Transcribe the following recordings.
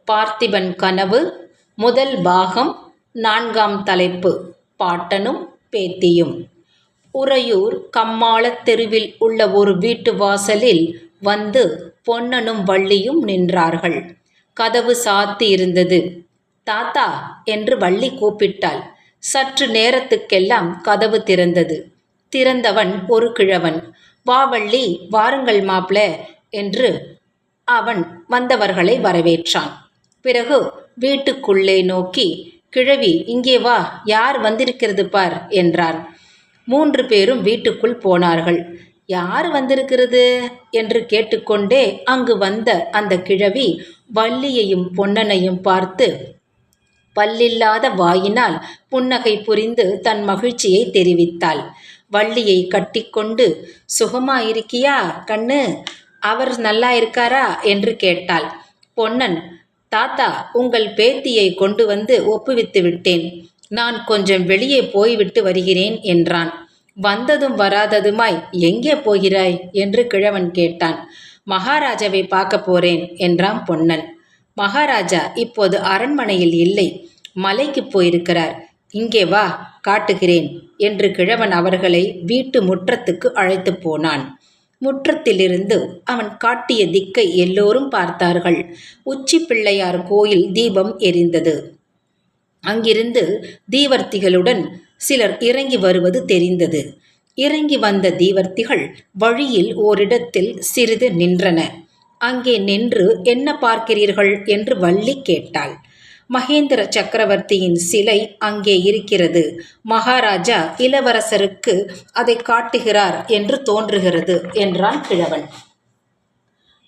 பார்த்திபன் கனவு முதல் பாகம் 4ஆம் தலைப்பு. பாட்டனும் பேத்தியும். உறையூர் கம்மாளத் தெருவில் உள்ள ஒரு வீட்டு வாசலில் வந்து பொன்னனும் வள்ளியும் நின்றார்கள். கதவு சாத்தி இருந்தது. தாத்தா என்று வள்ளி கூப்பிட்டாள். சற்று நேரத்துக்கெல்லாம் கதவு திறந்தது. திறந்தவன் ஒரு கிழவன். வா வள்ளி, வாருங்கள் மாப்ள என்று அவன் வந்தவர்களை வரவேற்றான். பிறகு வீட்டுக்குள்ளே நோக்கி, கிழவி இங்கே வா, யார் வந்திருக்கிறது பார் என்றான். 3 பேரும் வீட்டுக்குள் போனார்கள். யார் வந்திருக்கிறது என்று கேட்டுக்கொண்டே அங்கு வந்த அந்த கிழவி வள்ளியையும் பொன்னனையும் பார்த்து பல்லில்லாத வாயினால் புன்னகை புரிந்து தன் மகிழ்ச்சியை தெரிவித்தாள். வள்ளியை கட்டிக்கொண்டு, சுகமா இருக்கியா கண்ணு, அவர் நல்லா இருக்காரா என்று கேட்டாள். பொன்னன், தாத்தா உங்கள் பேத்தியை கொண்டு வந்து ஒப்புவித்து விட்டேன். நான் கொஞ்சம் வெளியே போய்விட்டு வருகிறேன் என்றான். வந்ததும் வராததுமாய் எங்கே போகிறாய் என்று கிழவன் கேட்டான். மகாராஜாவை பார்க்க போறேன் என்றான் பொன்னன். மகாராஜா இப்போது அரண்மனையில் இல்லை, மலைக்கு போயிருக்கிறார். இங்கே வா, காட்டுகிறேன் என்று கிழவன் அவர்களை வீட்டு முற்றத்துக்கு அழைத்து போனான். முற்றத்திலிருந்து அவன் காட்டிய திக்கை எல்லோரும் பார்த்தார்கள். உச்சி பிள்ளையார் கோயில் தீபம் எரிந்தது. அங்கிருந்து தீவர்த்திகளுடன் சிலர் இறங்கி வருவது தெரிந்தது. இறங்கி வந்த தீவர்த்திகள் வழியில் ஓரிடத்தில் சிறிது நின்றன. அங்கே நின்று என்ன பார்க்கிறீர்கள் என்று வள்ளி கேட்டாள். மகேந்திர சக்கரவர்த்தியின் சிலை அங்கே இருக்கிறது. மகாராஜா இளவரசருக்கு அதை காட்டுகிறார் என்று தோன்றுகிறது என்றான் கிழவன்.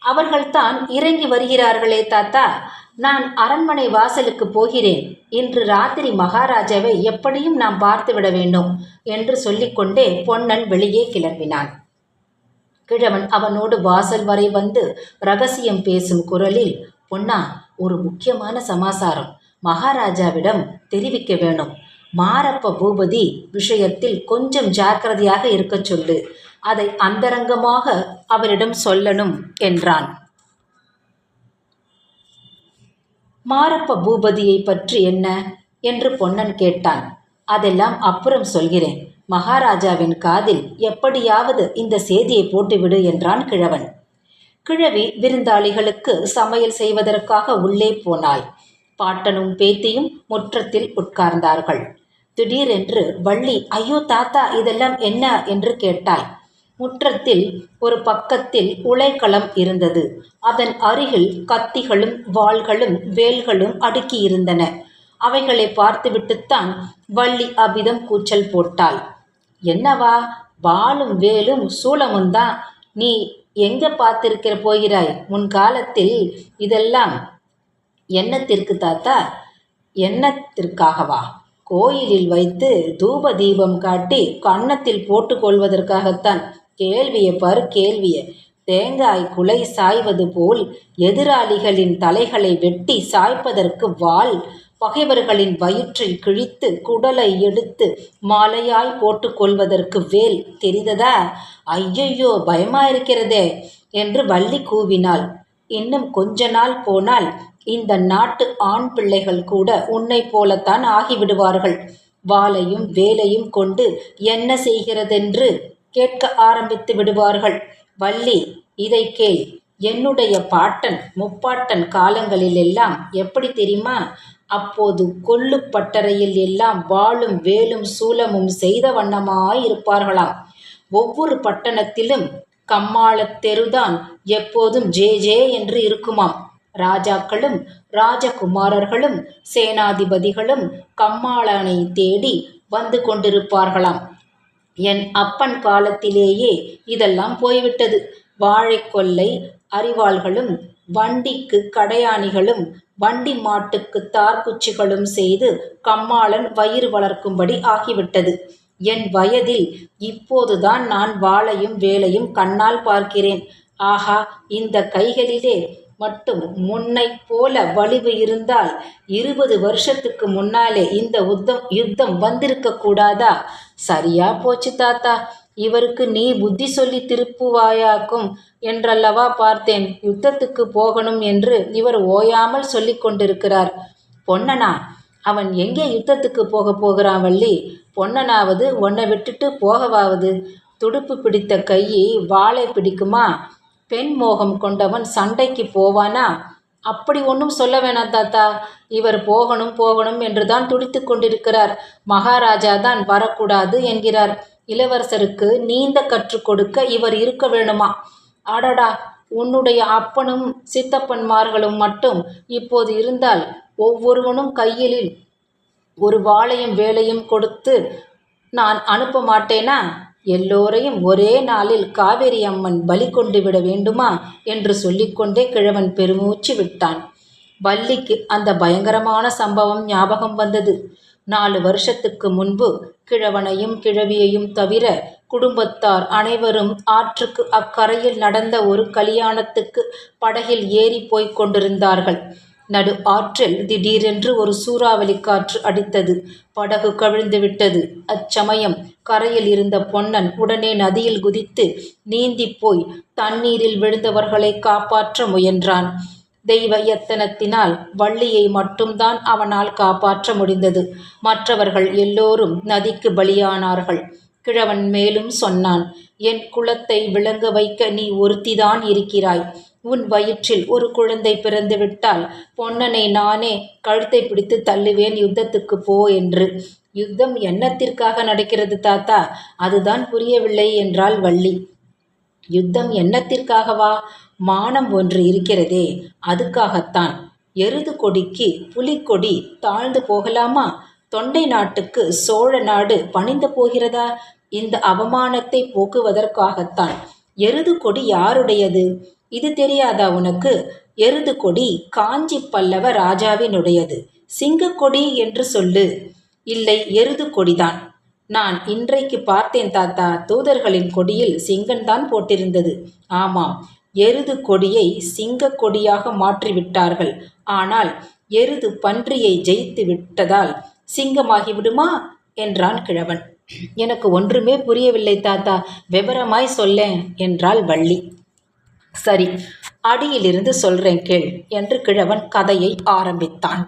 அவர்கள்தான் இறங்கி வருகிறார்களே தாத்தா, நான் அரண்மனை வாசலுக்கு போகிறேன். இன்று ராத்திரி மகாராஜாவை எப்படியும் நாம் பார்த்துவிட வேண்டும் என்று சொல்லிக்கொண்டே பொன்னன் வெளியே கிளம்பினான். கிழவன் அவனோடு வாசல் வரை வந்து ரகசியம் பேசும் குரலில், பொன்னா, ஒரு முக்கியமான சமாசாரம் மகாராஜாவிடம் தெரிவிக்க வேணும். மாரப்ப பூபதி விஷயத்தில் கொஞ்சம் ஜாக்கிரதையாக இருக்க சொல்லு. அதை அந்தரங்கமாக அவரிடம் சொல்லணும் என்றான். மாரப்ப பூபதியை பற்றி என்ன என்று பொன்னன் கேட்டான். அதெல்லாம் அப்புறம் சொல்கிறேன். மகாராஜாவின் காதில் எப்படியாவது இந்த செய்தியை போட்டுவிடு என்றான் கிழவன். கிழவி விருந்தாளிகளுக்கு சமையல் செய்வதற்காக உள்ளே போனாள். பாட்டனும் பேத்தியும் முற்றத்தில் உட்கார்ந்தார்கள். திடீரென்று வள்ளி, ஐயோ தாத்தா, இதெல்லாம் என்ன என்று கேட்டாள். முற்றத்தில் ஒரு பக்கத்தில் உலைக்களம் இருந்தது. அதன் அருகில் கத்திகளும் வாள்களும் வேல்களும் அடுக்கி இருந்தன. அவைகளை பார்த்துவிட்டுத்தான் வள்ளி அவ்விதம் கூச்சல் போட்டாள். என்னவா, வாளும் வேலும் சூலமும் தான், நீ எங்க பார்த்திருக்கிற போகிறாய்? முன்காலத்தில் இதெல்லாம் என்னத்திற்கு தாத்தா? என்னத்திற்காகவா? கோயிலில் வைத்து தூப தீபம் காட்டி கன்னத்தில் போட்டு கொள்வதற்காகத்தான். கேள்வியை பாரு, கேள்விய. தேங்காய் குலை சாய்வது போல் எதிராளிகளின் தலைகளை வெட்டி சாய்ப்பதற்கு வாள், பகைவர்களின் வயிற்றில் கிழித்து குடலை எடுத்து மாலையாய் போட்டு கொள்வதற்கு வேல். தெரிந்ததா? ஐயையோ, பயமாயிருக்கிறதே என்று வள்ளி கூவினாள். இன்னும் கொஞ்ச நாள் போனால் இந்த நாட்டு ஆண் பிள்ளைகள் கூட உன்னை போலத்தான் ஆகிவிடுவார்கள். வாளையும் வேலையும் கொண்டு என்ன செய்கிறதென்று கேட்க ஆரம்பித்து விடுவார்கள். வள்ளி, இதை கேள். என்னுடைய பாட்டன் முப்பாட்டன் காலங்களில் எல்லாம் எப்படி தெரியுமா? அப்போது கொல்லு பட்டறையில் எல்லாம் வாளும் வேலும் சூலமும் செய்த வண்ணமாயிருப்பார்களாம். ஒவ்வொரு பட்டணத்திலும் கம்மாளத் தெருதான் எப்போதும் ஜே ஜே என்று இருக்குமாம். ராஜாக்களும் ராஜகுமாரர்களும் சேனாதிபதிகளும் கம்மாளனை தேடி வந்து கொண்டிருப்பார்களாம். என் அப்பன் காலத்திலேயே இதெல்லாம் போய்விட்டது. வாழை கொல்லை அரிவாள்களும் வண்டிக்கு கடையாணிகளும் வண்டி மாட்டுக்கு தார்குச்சிகளும் செய்து கம்மாளன் வயிறு வளர்க்கும்படி ஆகிவிட்டது. என் வயதில் இப்போதுதான் நான் வாளையும் வேலையும் கண்ணால் பார்க்கிறேன். ஆஹா, இந்த கைகளிலே மட்டும் முன்னை போல வலிவு இருந்தால் 20 வருஷத்துக்கு முன்னாலே இந்த யுத்தம் வந்திருக்க கூடாதா? சரியா போச்சு தாத்தா. இவருக்கு நீ புத்தி சொல்லி திருப்புவாயாக்கும் என்றல்லவா பார்த்தேன். யுத்தத்துக்கு போகணும் என்று இவர் ஓயாமல் சொல்லி கொண்டிருக்கிறார். பொன்னனா? அவன் எங்கே யுத்தத்துக்கு போகிறான் வள்ளி? பொன்னனாவது உன்னை விட்டுட்டு போகவாவது? துடுப்பு பிடித்த கையை வாளை பிடிக்குமா? பெண் மோகம் கொண்டவன் சண்டைக்கு போவானா? அப்படி ஒன்றும் சொல்ல வேணாம் தாத்தா. இவர் போகணும் போகணும் என்றுதான் துடித்து கொண்டிருக்கிறார். மகாராஜா தான் வரக்கூடாது என்கிறார். இளவரசருக்கு நீந்த கற்றுக் கொடுக்க இவர் இருக்க வேணுமா? அடடா, உன்னுடைய அப்பனும் சித்தப்பன்மார்களும் மட்டும் இப்போது இருந்தால் ஒவ்வொருவனும் கையில் ஒரு வாளையும் வேலையும் கொடுத்து நான் அனுப்ப மாட்டேனா? எல்லோரையும் ஒரே நாளில் காவேரி அம்மன் பலி கொண்டு விட வேண்டுமா என்று சொல்லிக்கொண்டே கிழவன் பெருமூச்சு விட்டான். வள்ளிக்கு அந்த பயங்கரமான சம்பவம் ஞாபகம் வந்தது. 4 வருஷத்துக்கு முன்பு கிழவனையும் கிழவியையும் தவிர குடும்பத்தார் அனைவரும் ஆற்றுக்கு அக்கரையில் நடந்த ஒரு கல்யாணத்துக்கு படகில் ஏறி போய்க் கொண்டிருந்தார்கள். நடு ஆற்றில் திடீரென்று ஒரு சூறாவளி காற்று அடித்தது. படகு கவிழ்ந்து விட்டது. அச்சமயம் கரையில் இருந்த பொன்னன் உடனே நதியில் குதித்து நீந்தி போய் தண்ணீரில் விழுந்தவர்களை காப்பாற்ற முயன்றான். தெய்வ யத்தனத்தினால் வள்ளியை மட்டும்தான் அவனால் காப்பாற்ற முடிந்தது. மற்றவர்கள் எல்லோரும் நதிக்கு பலியானார்கள். கிழவன் மேலும் சொன்னான், என் குலத்தை விளங்க வைக்க நீ ஒருத்திதான் இருக்கிறாய். உன் வயிற்றில் ஒரு குழந்தை பிறந்துவிட்டால் பொன்னனை நானே கழுத்தை பிடித்து தள்ளுவேன் யுத்தத்துக்கு போ என்று. யுத்தம் என்னத்திற்காக நடக்கிறது தாத்தா? அதுதான் புரியவில்லை என்றாள் வள்ளி. யுத்தம் என்னத்திற்காகவா? மானம் ஒன்று இருக்கிறதே, அதுக்காகத்தான். எருது கொடிக்கு புலிக்கொடி தாழ்ந்து போகலாமா? தொண்டை நாட்டுக்கு சோழ நாடு பணிந்து போகிறதா? இந்த அவமானத்தை போக்குவதற்காகத்தான். எருது கொடி யாருடையது? இது தெரியாதா உனக்கு? எருது கொடி காஞ்சி பல்லவ ராஜாவினுடையது. சிங்கக்கொடி என்று சொல்லு. இல்லை, எருது கொடிதான். நான் இன்றைக்கு பார்த்தேன் தாத்தா. தூதர்களின் கொடியில் சிங்கம்தான் போட்டிருந்தது. ஆமாம், எருது கொடியை சிங்க கொடியாக மாற்றிவிட்டார்கள். ஆனால் எருது பன்றியை ஜெயித்து விட்டதால் சிங்கமாகிவிடுமா என்றான் கிழவன். எனக்கு ஒன்றுமே புரியவில்லை தாத்தா, விவரமாய் சொல்லேன் என்றாள் வள்ளி. சரி, அடியிலிருந்து சொல்றேன் கேள் என்று கிழவன் கதையை ஆரம்பித்தான்.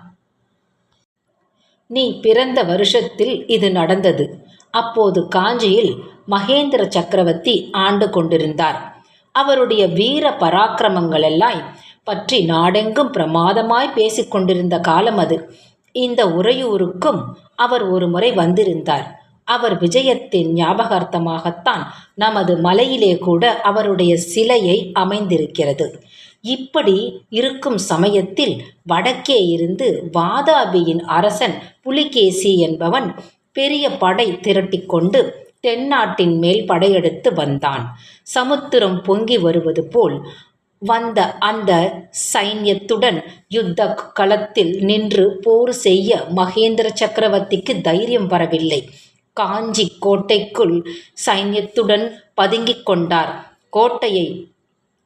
நீ பிறந்த வருஷத்தில் இது நடந்தது. அப்போது காஞ்சியில் மகேந்திர சக்கரவர்த்தி ஆண்டு கொண்டிருந்தார். அவருடைய வீர பராக்கிரமங்களெல்லாம் பற்றி நாடெங்கும் பிரமாதமாய் பேசிக்கொண்டிருந்த காலம் அது. இந்த உறையூருக்கும் அவர் ஒரு முறை வந்திருந்தார். அவர் விஜயத்தின் ஞாபகார்த்தமாகத்தான் நமது மலையிலே கூட அவருடைய சிலையை அமைந்திருக்கிறது. இப்படி இருக்கும் சமயத்தில் வடக்கே இருந்து வாதாபியின் அரசன் புலிகேசி என்பவன் பெரிய படை திரட்டிக்கொண்டு தென்னாட்டின் மேல் படையெடுத்து வந்தான். சமுத்திரம் பொங்கி வருவது போல் வந்த அந்த சைன்யத்துடன் யுத்த களத்தில் நின்று போர் செய்ய மகேந்திர சக்கரவர்த்திக்கு தைரியம் வரவில்லை. காஞ்சி கோட்டைக்குள் சைன்யத்துடன் பதுங்கிக் கொண்டார். கோட்டையை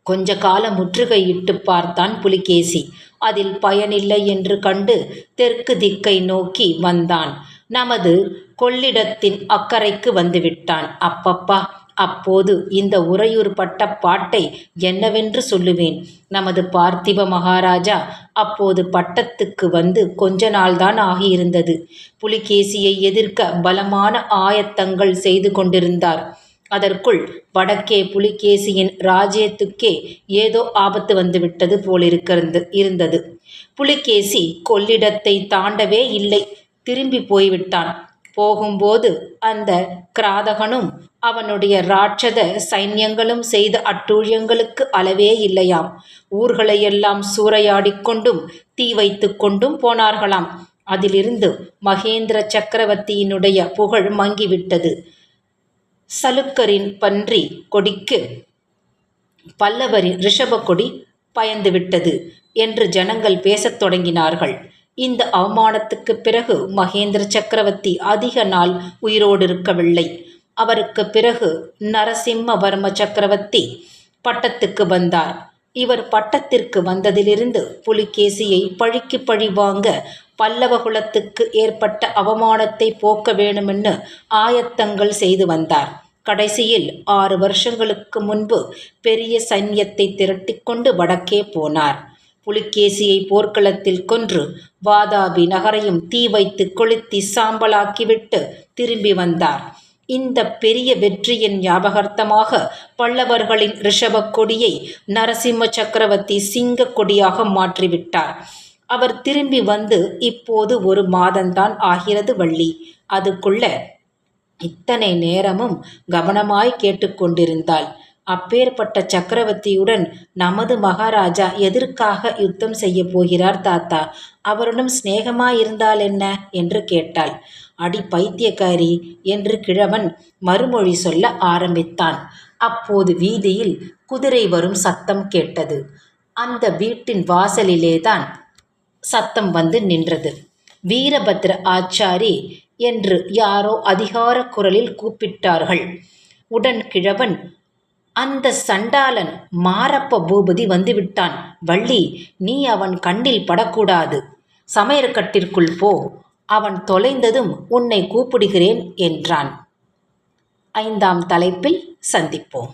கொஞ்ச காலம் முற்றுகையிட்டு பார்த்தான் புலிகேசி. அதில் பயனில்லை என்று கண்டு தெற்கு திக்கை நோக்கி வந்தான். நமது கொள்ளிடத்தின் அக்கறைக்கு வந்துவிட்டான். அப்பப்பா, அப்போது இந்த உறையூர் பட்ட பாட்டை என்னவென்று சொல்லுவேன். நமது பார்த்திப மகாராஜா அப்போது பட்டத்துக்கு வந்து கொஞ்ச நாள்தான் ஆகியிருந்தது. புலிகேசியை எதிர்க்க பலமான ஆயத்தங்கள் செய்து கொண்டிருந்தார். அதற்குள் வடக்கே புலிகேசியின் ராஜ்யத்துக்கே ஏதோ ஆபத்து வந்துவிட்டது போலிருந்தது. புலிகேசி கொள்ளிடத்தை தாண்டவே இல்லை, திரும்பி போய்விட்டான். போகும்போது அந்த கிராதகனும் அவனுடைய ராட்சத சைன்யங்களும் செய்த அட்டூழியங்களுக்கு அளவே இல்லையாம். ஊர்களையெல்லாம் சூறையாடிக்கொண்டும் தீ வைத்து கொண்டும் போனார்களாம். அதிலிருந்து மகேந்திர சக்கரவர்த்தியினுடைய புகழ் மங்கிவிட்டது. சலுக்கரின் பன்றி கொடிக்கு பல்லவரின் ரிஷப கொடி பயந்துவிட்டது என்று ஜனங்கள் பேசத் தொடங்கினார்கள். இந்த அவமானத்துக்கு பிறகு மகேந்திர சக்கரவர்த்தி அதிக நாள் உயிரோடு இருக்கவில்லை. அவருக்கு பிறகு நரசிம்மவர்ம சக்கரவர்த்தி பட்டத்துக்கு வந்தார். இவர் பட்டத்திற்கு வந்ததிலிருந்து புலிகேசியை பழிக்கு பழி வாங்க பல்லவகுலத்துக்கு ஏற்பட்ட அவமானத்தை போக்க வேணுமென்னு ஆயத்தங்கள் செய்து வந்தார். கடைசியில் 6 வருஷங்களுக்கு முன்பு பெரிய சைன்யத்தை திரட்டிக்கொண்டு வடக்கே போனார். புலிகேசியை போர்க்களத்தில் கொன்று வாதாபி நகரையும் தீ வைத்து கொளுத்தி சாம்பலாக்கிவிட்டு திரும்பி வந்தார். இந்த பெரிய வெற்றியின் ஞாபகார்த்தமாக பல்லவர்களின் ரிஷபக் கொடியை நரசிம்ம சக்கரவர்த்தி சிங்க கொடியாக மாற்றிவிட்டார். அவர் திரும்பி வந்து இப்போது 1 மாதம்தான் ஆகிறது வள்ளி. அதுக்குள்ள இத்தனை நேரமும் கவனமாய் கேட்டுக்கொண்டிருந்தாள். அப்பேற்பட்ட சக்கரவர்த்தியுடன் நமது மகாராஜா எதற்காக யுத்தம் செய்ய போகிறார் தாத்தா? அவருடன் சிநேகமாயிருந்தால் என்ன என்று கேட்டாள். அடி பைத்தியக்காரி என்று கிழவன் மறுமொழி சொல்ல ஆரம்பித்தான். அப்போது வீதியில் குதிரை வரும் சத்தம் கேட்டது. அந்த வீட்டின் வாசலிலேதான் சத்தம் வந்து நின்றது. வீரபத்ர ஆச்சாரி என்று யாரோ அதிகார குரலில் கூப்பிட்டார்கள். உடன் கிழவன், அந்த சண்டாளன் மாரப்ப பூபதி வந்துவிட்டான் வள்ளி, நீ அவன் கண்ணில் படக்கூடாது. சமையற்கட்டிற்குள் போ, அவன் தொலைந்ததும் உன்னை கூப்பிடுகிறேன் என்றான். 5ஆம் தலைப்பில் சந்திப்போம்.